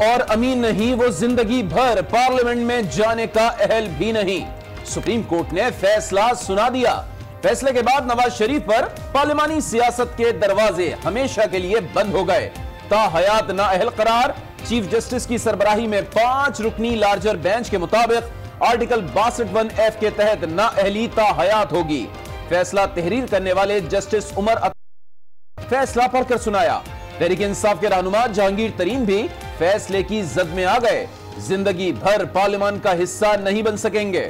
और अमीन नहीं, वो जिंदगी भर पार्लियामेंट में जाने का अहल भी नहीं। सुप्रीम कोर्ट ने फैसला सुना दिया। फैसले के बाद नवाज शरीफ पर पार्लिमानी सियासत के दरवाजे हमेशा के लिए बंद हो गए। ताहयात नाअहल करार। चीफ जस्टिस की सरबराही में 5 रुकनी लार्जर बेंच के मुताबिक आर्टिकल 62(1)(f) के तहत नाअहली ताहयात होगी। फैसला तहरीर करने वाले जस्टिस उमर फैसला पढ़कर सुनाया। तहरीक इंसाफ के रहनुमा जहांगीर तरीन भी फैसले की जद में आ गए। जिंदगी भर पार्लियामान का हिस्सा नहीं बन सकेंगे।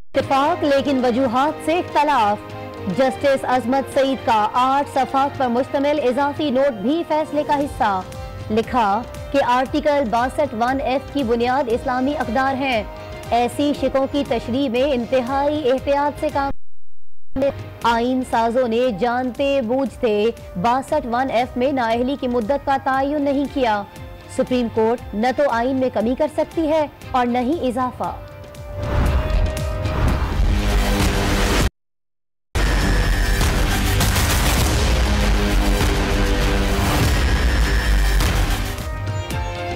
इत्तेफाक लेकिन वजूहात से इख्तलाफ। जस्टिस अजमत सईद का 8 सफ़ात पर मुश्तमिल इजाफी नोट भी फैसले का हिस्सा। लिखा कि आर्टिकल 62(1)(f) की बुनियाद इस्लामी अक़दार हैं। ऐसी शिकों की तशरीह में इंतहाई एहतियात से काम। आइन साजों ने जानते बूझते 62(1)(f) में नाअहली की मुद्दत का तयन नहीं किया। सुप्रीम कोर्ट न तो आइन में कमी कर सकती है और न ही इजाफा।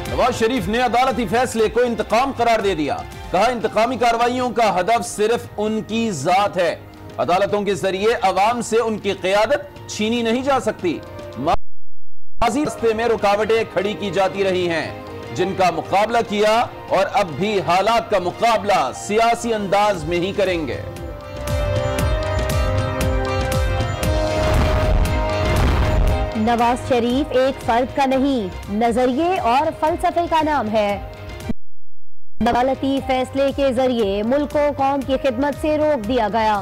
नवाज शरीफ ने अदालती फैसले को इंतकाम करार दे दिया। कहा, इंतकामी कार्रवाइयों का हदफ सिर्फ उनकी जात है। अदालतों के जरिए अवाम से उनकी क़यादत छीनी नहीं जा सकती। माज़ी रास्ते में रुकावटें खड़ी की जाती रही हैं, जिनका मुकाबला किया और अब भी हालात का मुकाबला सियासी अंदाज में ही करेंगे। नवाज शरीफ एक फर्द का नहीं, नजरिए और फलसफे का नाम है। अदालती फैसले के जरिए मुल्क को कौम की खिदमत से रोक दिया गया।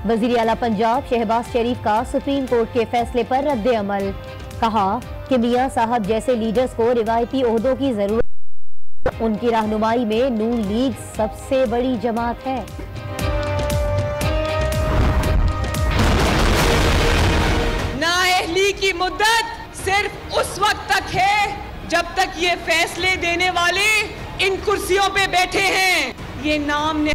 वजीर आला पंजाब शहबाज शरीफ का सुप्रीम कोर्ट के फैसले पर रद्द अमल। कहा कि मियां साहब जैसे लीडर्स को रिवायती ओहदों की जरूरत। उनकी रहनुमाई में नून लीग सबसे बड़ी जमात है। नाअहली की मुद्दत सिर्फ उस वक्त तक है जब तक ये फैसले देने वाले इन कुर्सियों पे बैठे हैं। ये नाम ने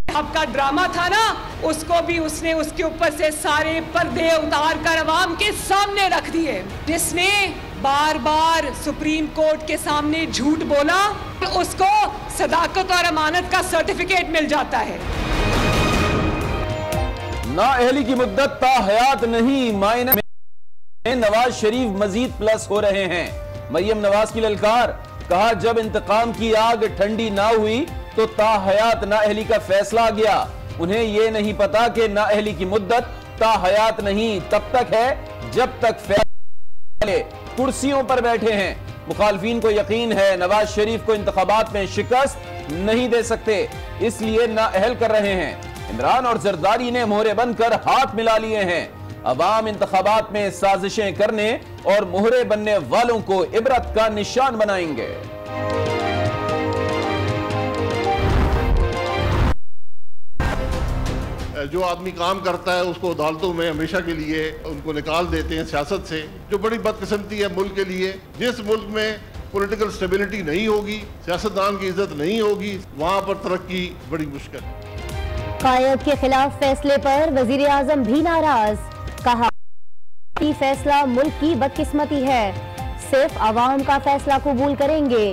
आपका ड्रामा था ना, उसको भी उसने उसके ऊपर से सारे पर्दे उतार कर अवाम के सामने रख दिए। जिसने बार बार सुप्रीम कोर्ट के सामने झूठ बोला, उसको सदाकत और अमानत का सर्टिफिकेट मिल जाता है। नाअहली की मुद्दत ताहयात नहीं, मायने में नवाज शरीफ मजीद प्लस हो रहे हैं। मरियम नवाज की ललकार। कहा, जब इंतकाम की आग ठंडी ना हुई तो ताहयात नाअहली का फैसला आ गया। उन्हें यह नहीं पता कि नाअहली की मुद्दत ताहयात नहीं तब तक है जब तक फैसले कुर्सियों पर बैठे हैं। मुखालफीन को यकीन है नवाज शरीफ को इंतखाबात में शिकस्त नहीं दे सकते, इसलिए नाअहल कर रहे हैं। इमरान और जरदारी ने मोहरे बनकर हाथ मिला लिए हैं। अवाम इंतखाबात में साजिशें करने और मोहरे बनने वालों को इबरत का निशान बनाएंगे। जो आदमी काम करता है उसको अदालतों में हमेशा के लिए उनको निकाल देते हैं सियासत से, जो बड़ी बदकिस्मती है मुल्क के लिए। जिस मुल्क में पॉलिटिकल स्टेबिलिटी नहीं होगी, सियासतदान की इज्जत नहीं होगी, वहां पर तरक्की बड़ी मुश्किल है। कायद के खिलाफ फैसले पर वजीर आजम भी नाराज। कहा, फैसला मुल्क की बदकिस्मती है, सिर्फ अवाम का फैसला कबूल करेंगे।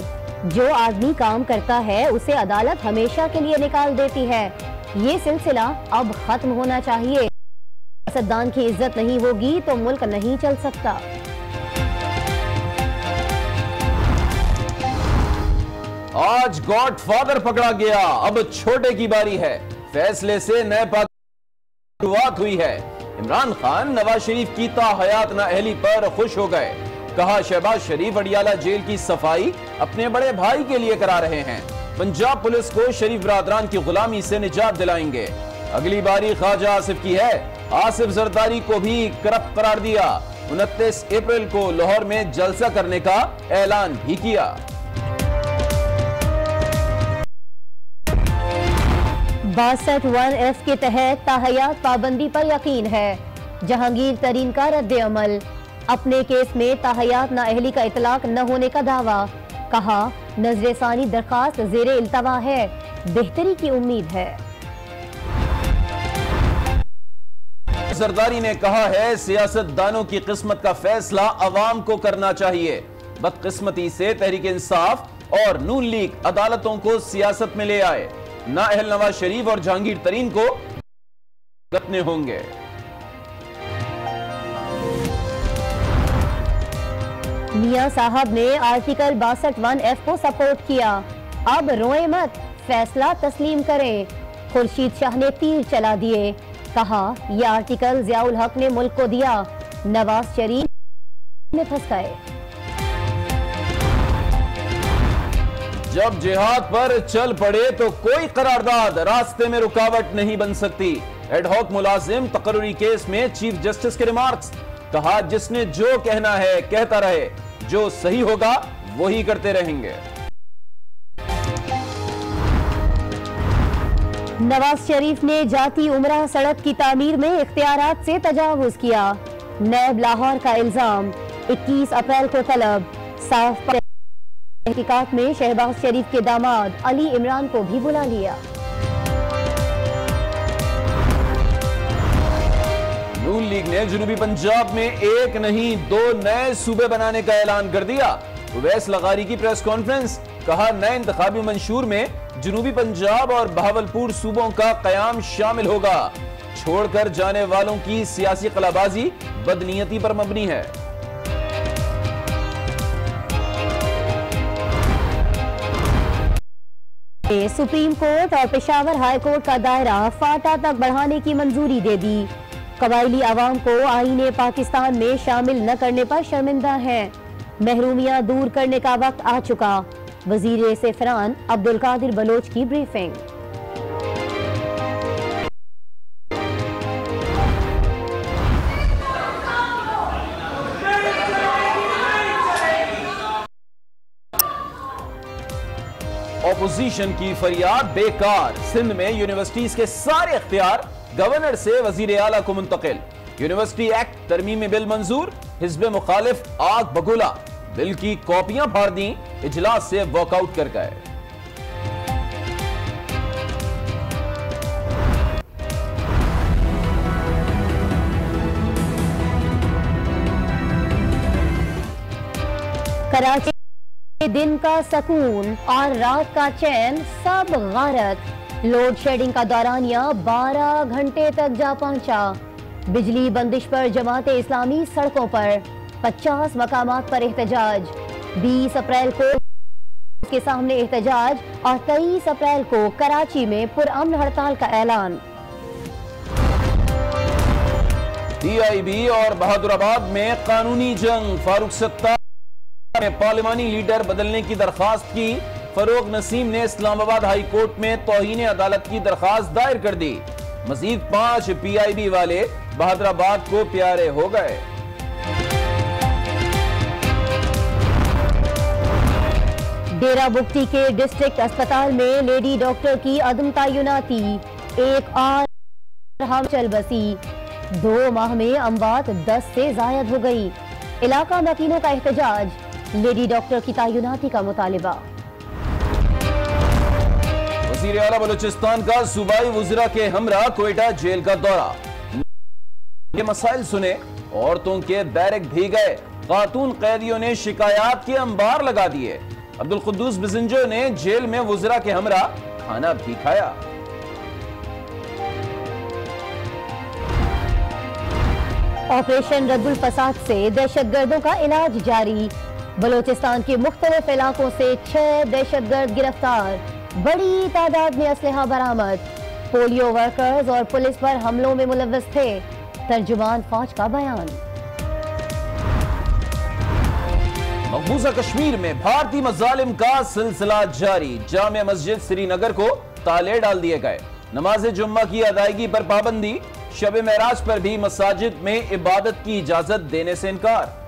जो आदमी काम करता है उसे अदालत हमेशा के लिए निकाल देती है। ये सिलसिला अब खत्म होना चाहिए। सियासतदान की इज्जत नहीं होगी तो मुल्क नहीं चल सकता। आज गॉड फादर पकड़ा गया, अब छोटे की बारी है। फैसले से नए शुरुआत हुई है। इमरान खान नवाज शरीफ की ताहयात नाअहली पर खुश हो गए। कहा, शहबाज शरीफ अडियाला जेल की सफाई अपने बड़े भाई के लिए करा रहे हैं। पंजाब पुलिस को शरीफ बरादरान की गुलामी से निजात दिलाएंगे। अगली बारी ख्वाजा आसिफ की है। आसिफ जरदारी को भी करप्ट करार दिया। 29 अप्रैल को लाहौर में जलसा करने का ऐलान भी किया। (62(1)(f) के तहत ताहयात पाबंदी पर यकीन है। जहांगीर तरीन का रद्द अमल। अपने केस में ताहयात नाअहली का इतलाक न होने का दावा। कहा, नजरसानी दरखास्त ज़ेरे इल्तवा है, बेहतरी की उम्मीद है। जरदारी ने कहा है, सियासतदानों की किस्मत का फैसला अवाम को करना चाहिए। बदकिस्मती से तहरीक इंसाफ और नून लीग अदालतों को सियासत में ले आए। नाअहल नवाज शरीफ और जहांगीर तरीन को रखने होंगे। मियां साहब ने आर्टिकल 62(1)(f) को सपोर्ट किया। अब रोए मत, फैसला तस्लीम करें। खुर्शीद शाह ने तीर चला दिए। कहा, यह आर्टिकल जियाउल हक ने मुल्क को दिया, नवाज शरीफ ने फंसाए। जब जिहाद पर चल पड़े तो कोई करारदाद रास्ते में रुकावट नहीं बन सकती। एडहॉक मुलाजिम तकर्रुरी केस में चीफ जस्टिस के रिमार्क्स। कहा, जिसने जो कहना है कहता रहे, जो सही होगा वही करते रहेंगे। नवाज शरीफ ने जाती उमरा सड़क की तामीर में इख्तियारात से तजावुज किया। नैब लाहौर का इल्जाम। 21 अप्रैल को तलब। साफ तहकीकात में शहबाज शरीफ के दामाद अली इमरान को भी बुला लिया। नून लीग ने जनूबी पंजाब में एक नहीं 2 नए सूबे बनाने का ऐलान कर दिया। उवैस लगारी की प्रेस कॉन्फ्रेंस। कहा, नए इंतखाबी मंशूर में जनूबी पंजाब और बहावलपुर सूबों का कयाम शामिल होगा। छोड़कर जाने वालों की सियासी कलाबाजी बदनीयती पर मबनी है। सुप्रीम कोर्ट और पेशावर हाई कोर्ट का दायरा फाटा तक बढ़ाने की मंजूरी दे दी। कबायली आवाम को आईने पाकिस्तान में शामिल न करने पर शर्मिंदा है। महरूमियां दूर करने का वक्त आ चुका। वजीर सेफरान अब्दुल कादिर बलोच की ब्रीफिंग। ऑपोजिशन की फरियाद बेकार। सिंध में यूनिवर्सिटीज के सारे इख्तियार गवर्नर से वजीर आला को मुंतकिल। यूनिवर्सिटी एक्ट तरमीमी बिल मंजूर। हिज़्ब मुखालिफ आग बगुला। बिल की कॉपियां फाड़ दी। इजलास से वॉकआउट कर गए। कराची दिन का सुकून और रात का चैन सब गारत। लोड शेडिंग का दौरानिया 12 घंटे तक जा पहुंचा। बिजली बंदिश पर जमाते इस्लामी सड़कों पर। 50 मकामात पर एहतजाज। 20 अप्रैल को के सामने एहतजाज और 23 अप्रैल को कराची में पुरअमन हड़ताल का ऐलान। PIB और बहादुराबाद में कानूनी जंग। फारूक सत्तार ने पार्लिमानी लीडर बदलने की दरखास्त की। फरोग नसीम ने इस्लामाबाद हाई कोर्ट में तौहीन अदालत की दरखास्त दायर कर दी। मजीद 5 PIB वाले बहादुराबाद को प्यारे हो गए। डेरा बुगटी के डिस्ट्रिक्ट अस्पताल में लेडी डॉक्टर की अदम तैनाती। एक और हम चल बसी। 2 माह में अमवात 10 से जायद हो गई। इलाका मकीनों का एहतजाज। लेडी डॉक्टर की तैनाती का मुतालिबा। वज़ीर आला बलूचिस्तान का सूबाई वज़रा के हमरा क्वेटा जेल का दौरा। ये मसाइल सुने। औरतों के बैरक भी गए। खातून कैदियों ने शिकायत के अंबार लगा दिए। अब्दुल कुद्दूस बिजंजो ने जेल में वज़रा के हमरा खाना भी खाया। ऑपरेशन रद्दुल फसाद से दहशतगर्दों का इलाज जारी। बलूचिस्तान के मुख्तलिफ इलाकों से 6 दहशतगर्द गिरफ्तार। बड़ी तादाद में असलहा बरामद। पोलियो वर्कर्स और पुलिस पर हमलों में मुलव्वस थे। तर्जुमान फौज का बयान। मकबूजा कश्मीर में भारतीय मजालिम का सिलसिला जारी। जामे मस्जिद श्रीनगर को ताले डाल दिए गए। नमाज जुम्मा की अदायगी पर पाबंदी। शब मेराज पर भी मसाजिद में इबादत की इजाजत देने से इनकार।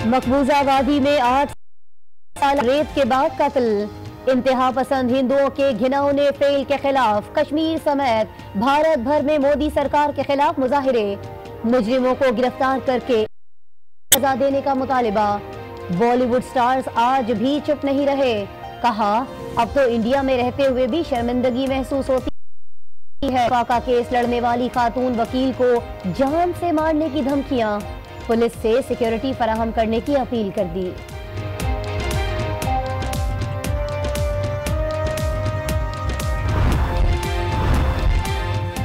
मकबूजा वादी में 8 साल रेप के बाद कत्ल। इंतहा पसंद हिंदुओं के घिनौने फेल के खिलाफ कश्मीर समेत भारत भर में मोदी सरकार के खिलाफ मुजाहिरे, मुजरिमों को गिरफ्तार करके सजा देने का मुतालिबा। बॉलीवुड स्टार्स आज भी चुप नहीं रहे, कहा अब तो इंडिया में रहते हुए भी शर्मिंदगी महसूस होती है। फाका केस लड़ने वाली खातून वकील को जान से मारने की धमकियां, पुलिस से सिक्योरिटी फराहम करने की अपील कर दी।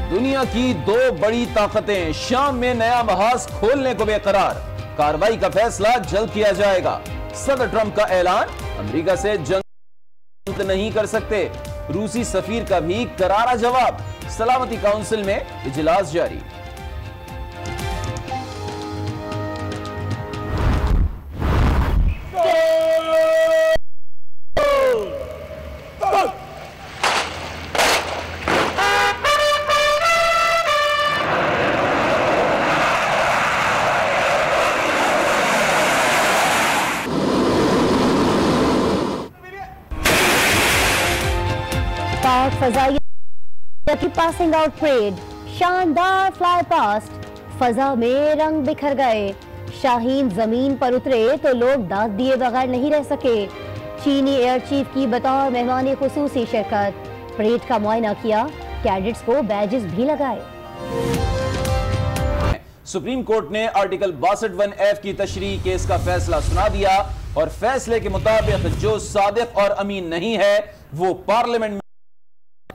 दुनिया की दो बड़ी ताकतें शाम में नया महाज खोलने को बेकरार, कार्रवाई का फैसला जल्द किया जाएगा। सदर ट्रंप का ऐलान, अमेरिका से जंग नहीं कर सकते। रूसी सफीर का भी करारा जवाब, सलामती काउंसिल में इजलास जारी। फजाइया की पासिंग आउट परेड, शानदार फ्लाई पास्ट, फजा में रंग बिखर गए। शाहीन जमीन पर उतरे तो लोग दाद दिए बगैर नहीं रह सके। चीनी एयर चीफ की बतौर मेहमान खुसूसी शिरकत, परेड का मुआयना किया, कैडेट्स को बैजेस भी लगाए। सुप्रीम कोर्ट ने आर्टिकल 62(1)(f) की तशरीह केस का फैसला सुना दिया और फैसले के मुताबिक जो सादिक और अमीन नहीं है वो पार्लियामेंट में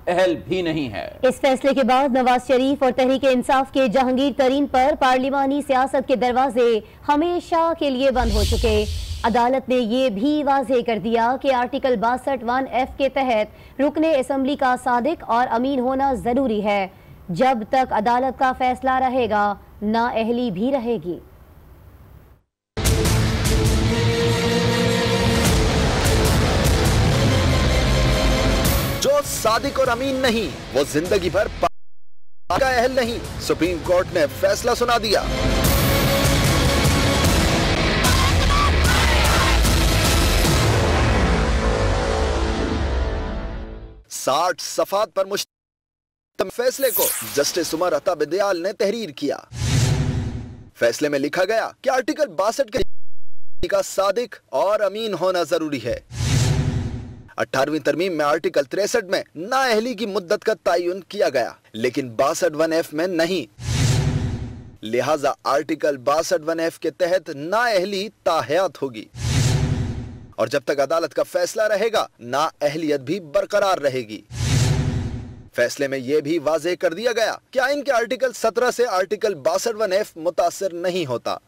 अहल भी नहीं है। इस फैसले के बाद नवाज शरीफ और तहरीक इंसाफ के जहांगीर तरीन पर पार्लिमानी सियासत के दरवाजे हमेशा के लिए बंद हो चुके। अदालत ने ये भी वाज़ेह कर दिया कि आर्टिकल 62(1)(f) के तहत रुकने असम्बली का सादिक और अमीन होना जरूरी है। जब तक अदालत का फैसला रहेगा, नाअहली भी रहेगी। जो सादिक और अमीन नहीं वो जिंदगी भर का अहल नहीं, सुप्रीम कोर्ट ने फैसला सुना दिया। साठ सफात पर मुश्तमिल फैसले को जस्टिस उमर अता बिदयाल ने तहरीर किया। फैसले में लिखा गया कि आर्टिकल 62 का सादिक और अमीन होना जरूरी है। 18वीं तरमीम में आर्टिकल 63 में नाअहली की मुद्दत का तयन किया गया, लेकिन 62(1)(f) में नहीं। लिहाजा आर्टिकल 62(1)(f) के तहत नाअहली ताहयात होगी और जब तक अदालत का फैसला रहेगा, नाअहलियत भी बरकरार रहेगी। फैसले में यह भी वाज़ेह कर दिया गया कि आइन के आर्टिकल 17 से आर्टिकल 62(1)(f) मुतासिर नहीं होता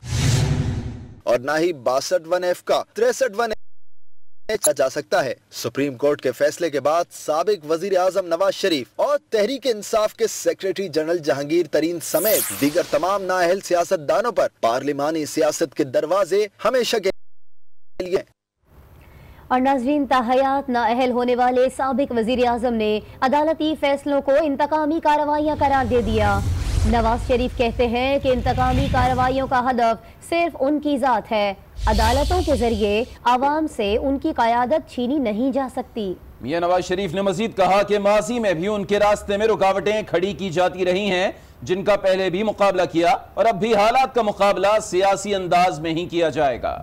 और ना ही 62(1)(f) का 63(1)(f) जा सकता है। सुप्रीम कोर्ट के फैसले के बाद साबिक वजीर आजम नवाज शरीफ और तहरीक इंसाफ के सेक्रेटरी जनरल जहांगीर तरीन समेत दीगर तमाम नाअहल सियासतदानों पर पार्लिमानी सियासत के दरवाजे हमेशा के लिए। और नाज़रीन, ताहयात नाअहल होने वाले साबिक वजीर आजम ने अदालती फैसलों को इंतकामी कार्रवाइयाँ करार दे दिया। नवाज शरीफ कहते हैं कि इंतकामी कार्रवाइयों का हदफ सिर्फ उनकी जात है। अदालतों के जरिए आवाम से उनकी क़यादत छीनी नहीं जा सकती। मियां नवाज शरीफ ने मजीद कहा कि माजी में भी उनके रास्ते में रुकावटें खड़ी की जाती रही हैं, जिनका पहले भी मुकाबला किया और अब भी हालात का मुकाबला सियासी अंदाज में ही किया जाएगा।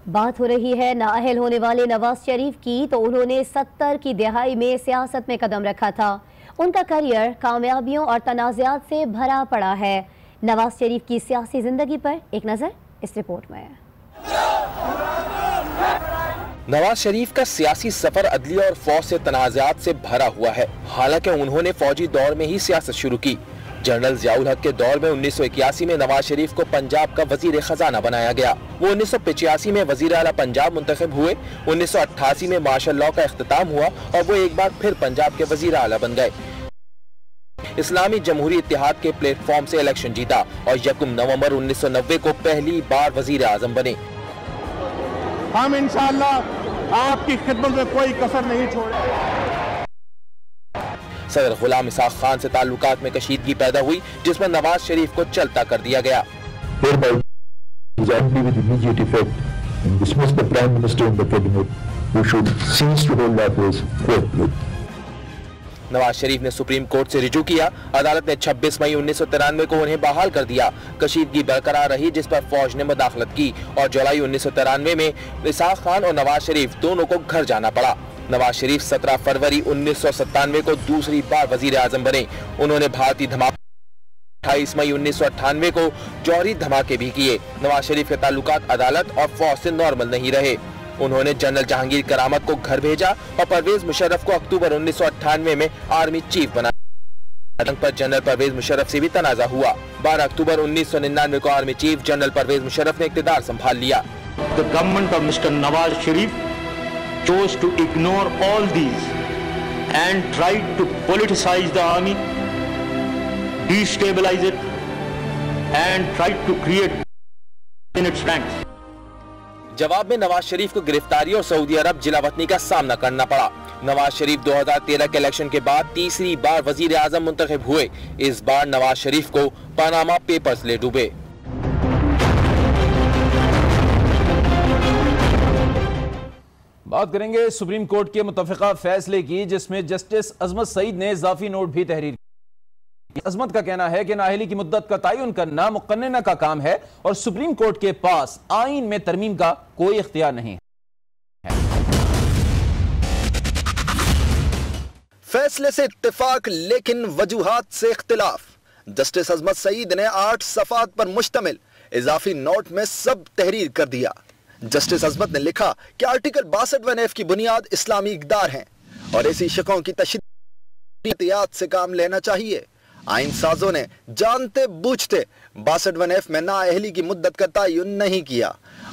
बात हो रही है नाअहल होने वाले नवाज शरीफ की, तो उन्होंने 70 की दहाई में सियासत में कदम रखा था। उनका करियर कामयाबियों और तनाज़ात से भरा पड़ा है। नवाज शरीफ की सियासी जिंदगी पर एक नजर इस रिपोर्ट में। नवाज शरीफ का सियासी सफर अदलिया और फौज से तनाज़ात से भरा हुआ है। हालांकि उन्होंने फौजी दौर में ही सियासत शुरू की। जनरल ज़ियाउल हक के दौर में 1981 में नवाज शरीफ को पंजाब का वजीर खजाना बनाया गया। वो 1985 में वजीर आला पंजाब मुंतखब हुए। 1988 में मार्शल लॉ का इख्तिताम हुआ और वो एक बार फिर पंजाब के वजीर आला बन गए। इस्लामी जमहूरी इत्तेहाद के प्लेटफॉर्म से इलेक्शन जीता और 1 नवंबर 1990 को पहली बार वजीर आजम बने। हम इंशाअल्लाह आपकी खिदमत में कोई कसर नहीं छोड़े। सदर गुलाम इसाक खान से ताल्लुकात में कशीदगी पैदा हुई, जिसमें नवाज शरीफ को चलता कर दिया गया। and dismiss the Prime Minister and the Cabinet, who should cease to hold office forthwith. Nawaz Sharif ने सुप्रीम कोर्ट से रिजू किया। अदालत ने 26 मई 1993 को उन्हें बहाल कर दिया। कशीदगी बरकरार रही, जिस पर फौज ने मुदाखलत की और जुलाई 1993 में इसाक खान और नवाज शरीफ दोनों को घर जाना पड़ा। नवाज शरीफ 17 फरवरी 1997 को दूसरी बार वजीर आजम बने। उन्होंने भारतीय धमाके 28 मई 1998 को जौहरी धमाके भी किए। नवाज शरीफ के ताल्लुकात अदालत और फौज से नॉर्मल नहीं रहे। उन्होंने जनरल जहांगीर करामत को घर भेजा और परवेज मुशर्रफ को अक्टूबर 1998 में आर्मी चीफ बनाया। पर जनरल परवेज मुशर्रफ से भी तनाजा हुआ। 12 अक्टूबर 1999 को army chief general Pervez Musharraf ने इख्तियार संभाल लिया। The government of Mr. Nawaz Sharif chose to ignore all these and tried to politicize the army, destabilize it, and tried to create in its ranks. जवाब में नवाज शरीफ को गिरफ्तारी और सऊदी अरब जिलावतनी का सामना करना पड़ा। नवाज शरीफ 2013 के इलेक्शन के बाद तीसरी बार वजीर आजम मुंतखब हुए। इस बार नवाज शरीफ को पनामा पेपर्स ले डूबे। बात करेंगे सुप्रीम कोर्ट के मुतफ़िका फैसले की, जिसमें जस्टिस अजमत सईद ने इजाफी नोट भी तहरीर किया। अजमत का कहना है कि नाअहली की मुद्दत का तयन करना मुक़न्नना का काम है और सुप्रीम कोर्ट के पास आईन में तरमीम का कोई इख्तियार नहीं है। फैसले से इत्तेफाक लेकिन वजूहात से इख्तिलाफ। जस्टिस अजमत सईद ने 8 सफ़ात पर मुश्तमिल इजाफी नोट में सब तहरीर कर दिया। जस्टिस अजमत ने लिखा कि आर्टिकल 62F की बुनियाद इस्लामी इक़दार हैं और ऐसी शकों की तशद्दुद एहतियात से काम लेना चाहिए। आइन साजों ने जानते बूझते 62F में नाअहली की मुद्दत का तयन नहीं किया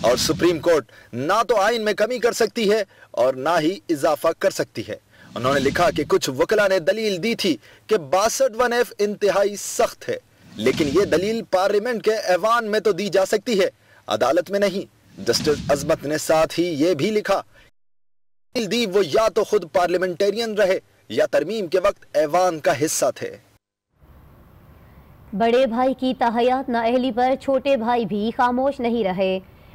और सुप्रीम कोर्ट ना तो आइन में कमी कर सकती है और ना ही इजाफा कर सकती है। उन्होंने लिखा कि कुछ वकला ने दलील दी थी कि 62F इंतहाई सख्त है, लेकिन ये दलील पार्लियामेंट के ऐवान में तो दी जा सकती है, अदालत में नहीं। जस्टिस अजमत ने साथ ही ये भी लिखा दी वो या तो खुद पार्लियामेंटेरियन रहे या तरमीम के वक्त ऐवान का हिस्सा थे। बड़े भाई की ताहयात नाअहली पर छोटे भाई भी खामोश नहीं रहे।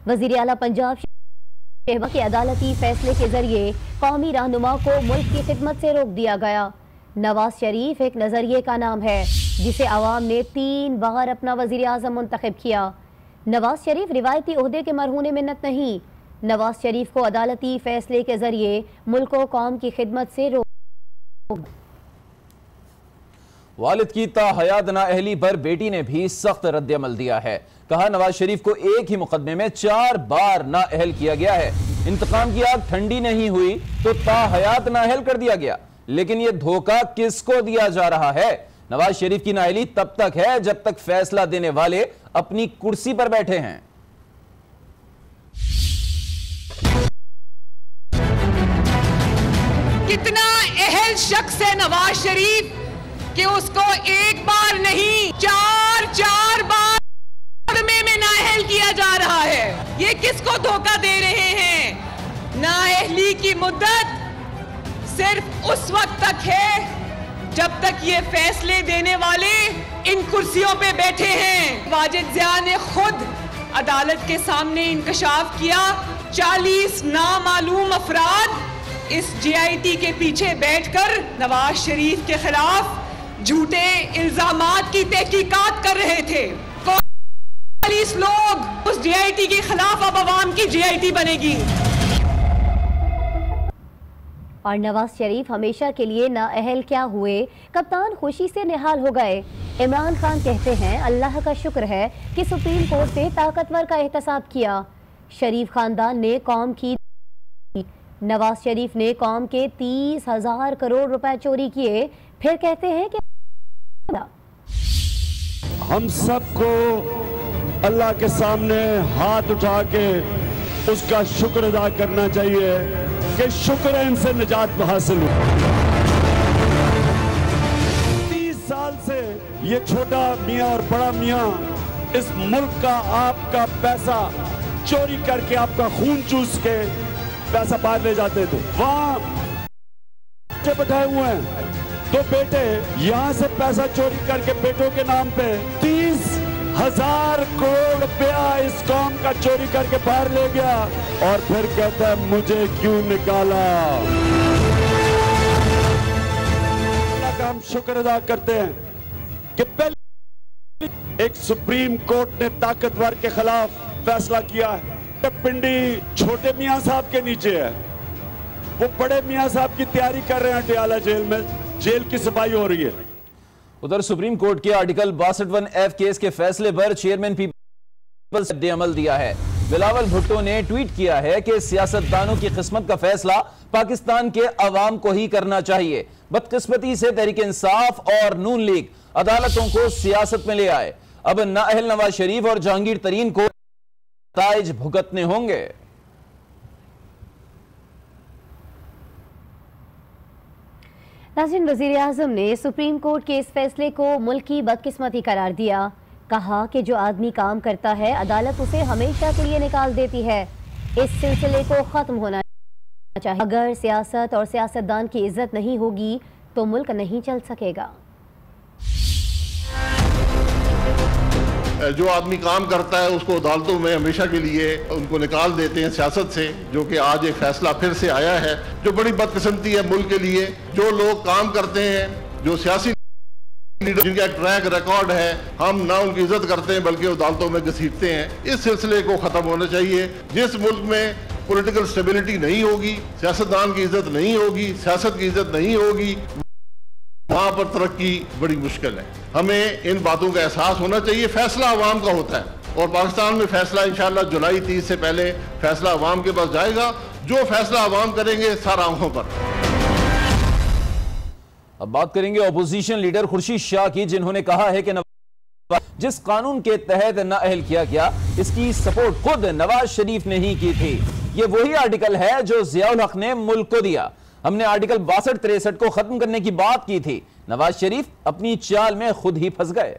वजीर आला पंजाब शहबाज के अदालती फैसले के जरिए कौमी रहनुमा को मुल्क की खिदमत से रोक दिया गया। नवाज शरीफ एक नजरिए का नाम है जिसे अवाम ने 3 बार अपना वजीर आजम मुंतखब किया। नवाज शरीफ रिवायती ओहदे के मरहून मिन्नत नहीं। नवाज शरीफ को अदालती फैसले के जरिए मुल्क को कौम की खिदमत से रोक। वालिद की ताहयात नाअहली पर बेटी ने भी सख्त रद्द-ए-अमल दिया है। कहा नवाज शरीफ को एक ही मुकदमे में 4 बार नाअहल किया गया है। इंतकाम की आग ठंडी नहीं हुई तो ताहयात नाअहल कर दिया गया, लेकिन यह धोखा किसको दिया जा रहा है? नवाज शरीफ की नाअहली तब तक है जब तक फैसला देने वाले अपनी कुर्सी पर बैठे हैं। कितना अहल शख्स है नवाज शरीफ कि उसको एक बार नहीं 4 बार में नाअहल किया जा रहा है। ये किसको धोखा दे रहे हैं? नाअहली की मुद्दत सिर्फ उस वक्त तक है जब तक ये फैसले देने वाले इन कुर्सियों पे बैठे हैं। वाजिद ज़िया ने खुद अदालत के सामने इंकशाफ किया 40 नामालूम अफराद इस JIT के पीछे बैठकर नवाज शरीफ के खिलाफ झूठे इल्जामात की तहकीकात कर रहे थे। 40 लोग उस JIT के खिलाफ अब अवाम की JIT बनेगी। और नवाज शरीफ हमेशा के लिए नाअहल क्या हुए, कप्तान खुशी से निहाल हो गए। इमरान खान कहते हैं अल्लाह का शुक्र है कि सुप्रीम कोर्ट से ताकतवर का एहतसाब किया। शरीफ खानदान ने कौम की, नवाज शरीफ ने कौम के 30,000 करोड़ रुपए चोरी किए, फिर कहते हैं कि हम सबको अल्लाह के सामने हाथ उठा के उसका शुक्र अदा करना चाहिए कि शुक्र है इनसे निजात हासिल हुई। 30 साल से ये छोटा मियाँ और बड़ा मियाँ इस मुल्क का आपका पैसा चोरी करके आपका खून चूस के पैसा बाहर ले जाते थे। वहां बच्चे बैठाए हुए हैं, 2 बेटे यहां से पैसा चोरी करके बेटों के नाम पे 30 1000 करोड़ रुपया इस कौम का चोरी करके बाहर ले गया और फिर कहता है मुझे क्यों निकाला। अल्लाह का हम शुक्र अदा करते हैं कि पहले एक सुप्रीम कोर्ट ने ताकतवर के खिलाफ फैसला किया है। पिंडी छोटे मियां साहब के नीचे है, वो बड़े मियां साहब की तैयारी कर रहे हैं टियाला जेल में, जेल की सफाई हो रही है। उधर सुप्रीम कोर्ट के आर्टिकल 62(f) केस के फैसले पर चेयरमैन पीपल्स ने अमल दिया है। बिलावल भुट्टो ने ट्वीट किया है कि सियासतदानों की किस्मत का फैसला पाकिस्तान के अवाम को ही करना चाहिए। बदकिस्मती से तहरीक इंसाफ और नून लीग अदालतों को सियासत में ले आए। अब नाअहल नवाज शरीफ और जहांगीर तरीन को ताइज भुगतने होंगे। नाज़रीन, वज़ीर आज़म ने सुप्रीम कोर्ट के इस फैसले को मुल्की बदकिस्मती करार दिया। कहा कि जो आदमी काम करता है अदालत उसे हमेशा के लिए निकाल देती है। इस सिलसिले को खत्म होना चाहिए। अगर सियासत और सियासतदान की इज्जत नहीं होगी तो मुल्क नहीं चल सकेगा। जो आदमी काम करता है उसको अदालतों में हमेशा के लिए उनको निकाल देते हैं सियासत से, जो कि आज एक फैसला फिर से आया है, जो बड़ी बदकिस्मती है मुल्क के लिए। जो लोग काम करते हैं, जो सियासी लीडर जिनका ट्रैक रिकॉर्ड है, हम ना उनकी इज्जत करते हैं बल्कि अदालतों में घसीटते हैं। इस सिलसिले को खत्म होना चाहिए। जिस मुल्क में पॉलिटिकल स्टेबिलिटी नहीं होगी, सियासतदान की इज्जत नहीं होगी, सियासत की इज्जत नहीं होगी, वहां पर तरक्की बड़ी मुश्किल है। हमें इन बातों का एहसास होना चाहिए। फैसला अवाम का होता है और पाकिस्तान में फैसला इंशाल्लाह जुलाई 30 से पहले फैसला अवाम के पास जाएगा। जो फैसला अवाम करेंगे सारा आंखों पर। अब बात करेंगे अपोजिशन लीडर खुर्शीद शाह की, जिन्होंने कहा है कि जिस कानून के तहत नाअहल किया गया इसकी सपोर्ट खुद नवाज शरीफ ने ही की थी। ये वही आर्टिकल है जो जियाउल हक ने मुल्क को दिया। हमने आर्टिकल 62-63 को खत्म करने की बात की थी। नवाज शरीफ अपनी चाल में खुद ही फंस गए।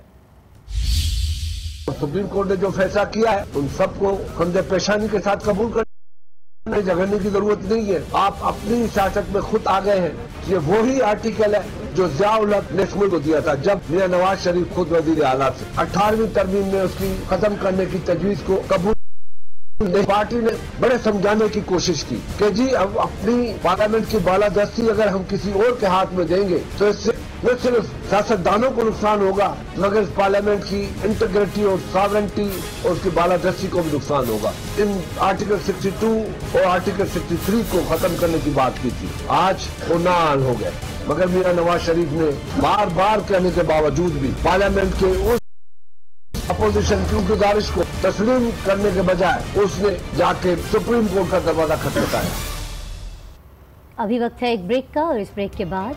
सुप्रीम कोर्ट ने जो फैसला किया है उन सबको कंधे पेशानी के साथ कबूल करने झगड़ने की जरूरत नहीं है। आप अपनी सियासत में खुद आ गए हैं। ये वही आर्टिकल है जो जियाउल हक ने मुल्क को दिया था जब मियां नवाज शरीफ खुद वजीर आला थे। 18वीं तरमीम में उसकी खत्म करने की तजवीज को कबूल पार्टी ने बड़े समझाने की कोशिश की कि जी अब अपनी पार्लियामेंट की बालादस्ती अगर हम किसी और के हाथ में देंगे तो इससे न सिर्फ सियासतदानों को नुकसान होगा मगर इस पार्लियामेंट की इंटीग्रिटी और सॉवरेंटी और उसकी बालादस्ती को भी नुकसान होगा। इन आर्टिकल 62 और आर्टिकल 63 को खत्म करने की बात की थी, आज वो नाअहल हो गए। मगर मियां नवाज शरीफ ने बार बार कहने के बावजूद भी पार्लियामेंट के उस अपोजिशन की गुजारिश को तस्लीम करने के बजाय उसने जाके सुप्रीम कोर्ट का दरवाजा खटखटाया। अभी वक्त है एक ब्रेक का और इस ब्रेक के बाद